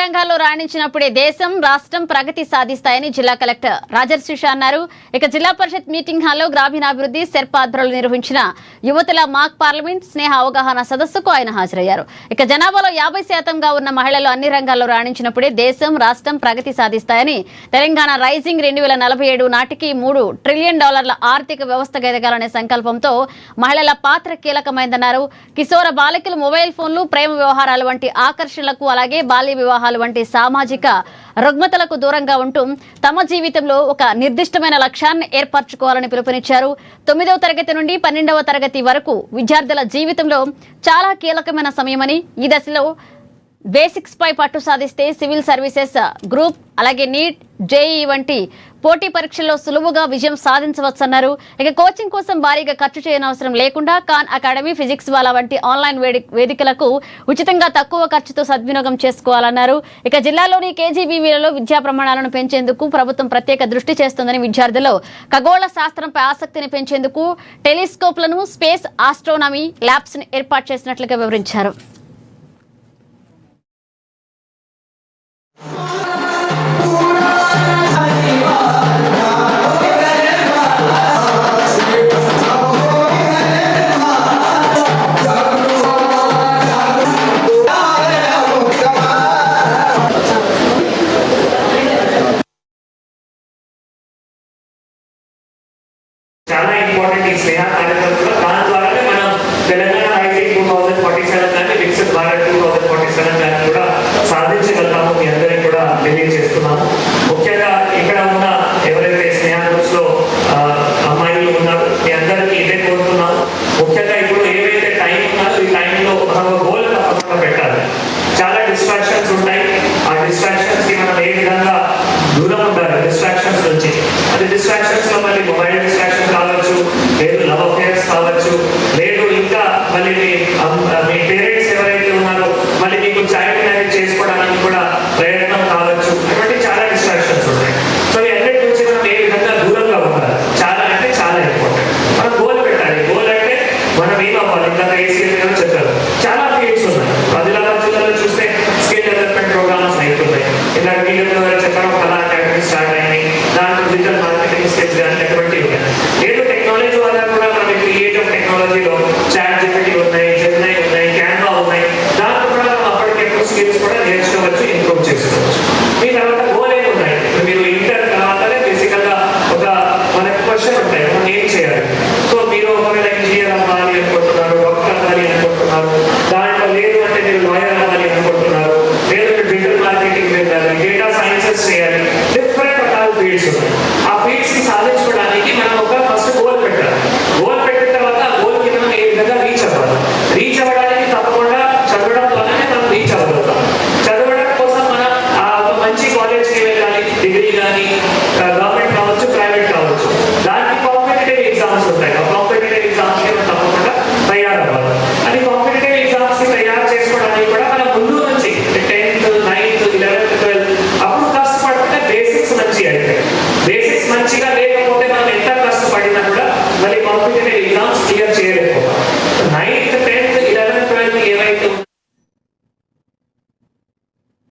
రంగాల్లో రాణించినప్పుడే దేశం రాష్ట్రం ప్రగతి సాధిస్తాయని జిల్లా కలెక్టర్ రాజర్షిష అన్నారు. ఇక జిల్లా పరిషత్ మీటింగ్ హాల్లో గ్రామీణాభివృద్ధి సెర్పా ఆధ్వర్యంలో నిర్వహించిన యువతుల మాక్ పార్లమెంట్ స్నేహ అవగాహన సదస్సుకు ఆయన హాజరయ్యారు. ఇక జనాభాలో 50% ఉన్న మహిళలు అన్ని రంగాల్లో రాణించినప్పుడే దేశం రాష్ట్రం ప్రగతి సాధిస్తాయని, తెలంగాణ రైజింగ్ 2047 నాటికి $3 ట్రిలియన్ ఆర్థిక వ్యవస్థ ఎదగాలనే సంకల్పంతో మహిళల పాత్ర కీలకమైందన్నారు. కిశోర బాలికలు మొబైల్ ఫోన్లు, ప్రేమ వ్యవహారాలు వంటి ఆకర్షణలకు, అలాగే బాల్య వివాహాలు వంటి సామాజిక రుగ్మతలకు దూరంగా ఉంటూ తమ జీవితంలో ఒక నిర్దిష్టమైన లక్ష్యాన్ని ఏర్పరచుకోవాలని పిలుపునిచ్చారు. 9వ తరగతి నుండి 12వ తరగతి వరకు విద్యార్థుల జీవితంలో చాలా కీలకమైన సమయమని, ఈ దశలో బేసిక్స్ పై పట్టు సాధిస్తే సివిల్ సర్వీసెస్ గ్రూప్, అలాగే నీట్, జేఈ వంటి పోటీ పరీక్షల్లో సులువుగా విజయం సాధించవచ్చన్నారు. ఇక కోచింగ్ కోసం భారీగా ఖర్చు చేయనవసరం లేకుండా ఖాన్ అకాడమీ, ఫిజిక్స్ వాలా వంటి ఆన్లైన్ వేదికలకు ఉచితంగా తక్కువ ఖర్చుతో సద్వినియోగం చేసుకోవాలన్నారు. ఇక జిల్లాలోని కేజీబీవీలలో విద్యా ప్రమాణాలను పెంచేందుకు ప్రభుత్వం ప్రత్యేక దృష్టి చేస్తుందని, విద్యార్థుల్లో ఖగోళ శాస్త్రంపై ఆసక్తిని పెంచేందుకు టెలిస్కోప్లను, స్పేస్ ఆస్ట్రోనమీ ల్యాబ్స్ ను ఏర్పాటు చేసినట్లుగా వివరించారు. చాలా ఇంపార్టెంట్ ఈ స్నేహ కార్యక్రమంలో. దాని ద్వారానే మనం తెలంగాణ రైజింగ్ 2047 కానీ వికసిత్ భారత్ 2047 కానీ కూడా సాధించగలుగుతాము. మీ అందరికీ కూడా తెలియజేస్తున్నాము. ముఖ్యంగా ఇక్కడ ఉన్న ఎవరైతే స్నేహ గ్రూప్స్ లో అమ్మాయిలు ఉన్నారో మీ అందరికీ ఇదే కోరుతున్నాము. ముఖ్యంగా ఇప్పుడు ఏవైతే టైం ఉన్నారో ఈ టైంలో మనం గోల్ తప్పకుండా పెట్టాలి. చాలా డిస్ట్రాక్షన్స్ ఉంటాయి. ఆ డిస్ట్రాక్షన్స్ కి మనం ఏ విధంగా దూరం ఉండాలి డిస్ట్రాక్షన్స్ నుంచి. అది డిస్ట్రాక్షన్స్ లో మళ్ళీ మొబైల్ డిస్ట్రాక్షన్ కావచ్చు, లేదు లవ్ అఫేర్స్ కావచ్చు, లేదు ఇంకా మళ్ళీ మీ పేరెంట్స్ ఎవరైతే ఉన్నారో మళ్ళీ మీకు చైల్డ్ మ్యారేజ్ చేసుకోవడానికి కూడా ప్రయత్నం కావచ్చు. అటువంటి చాలా డిస్ట్రాక్షన్స్ ఉంటాయి. సో ఈ అన్నిటి నుంచి మనం ఏ విధంగా దూరంగా ఉండాలి చాలా అంటే చాలా ఇంపార్టెంట్. మనం గోల్ పెట్టాలి. గోల్ అంటే మనం ఏమవ్వాలి, ఇంకా ఏసీలో చెప్పారు చాలా ఫీల్డ్స్ ఉన్నాయి. ఆదిలాబాద్ జిల్లాలో చూస్తే స్కిల్ డెవలప్మెంట్ ప్రోగ్రామ్స్ అవుతున్నాయి. ఇలా వీళ్ళు చెప్పడం కళా అకాడమీ స్టార్ట్ అయింది. దాంట్లో డిజిటల్ మార్కెటింగ్ స్కిల్స్ కానీ అటువంటివి ఉన్నాయి. లేదు టెక్నాలజీ వల్ల కూడా మనం క్రియేటివ్ టెక్నాలజీలో చాట్ జీపీటీ ఉన్నాయి, జెమినై ఉన్నాయి, క్యాన్వా ఉన్నాయి. దాంట్లో కూడా మనం అప్పటికెప్పుడు స్కిల్స్ కూడా నేర్చుకోవచ్చు, ఇంప్రూవ్ చేసుకోవచ్చు. మీ తర్వాత గోల్ ఏమి ఉన్నాయి. మీరు ఇంటర్ తర్వాతనే బేసికల్ గా ఒక మనకి క్వశ్చన్ ఉంటాయి, మనం ఏం చేయాలి. సో మీరు ఒకవేళ ఇంజనీర్ అవ్వాలి అనుకుంటున్నారు, డాక్టర్ అవ్వాలి అనుకుంటున్నారు, దాంట్లో లేదు అంటే మీరు లాయర్ అవ్వాలి అనుకుంటున్నారు, లేదు డిజిటల్ మార్కెటింగ్ వెళ్ళాలి, డేటా సైన్సెస్ చేయాలి, డిఫరెంట్ రకాల ఫీల్డ్స్ ఉన్నాయి.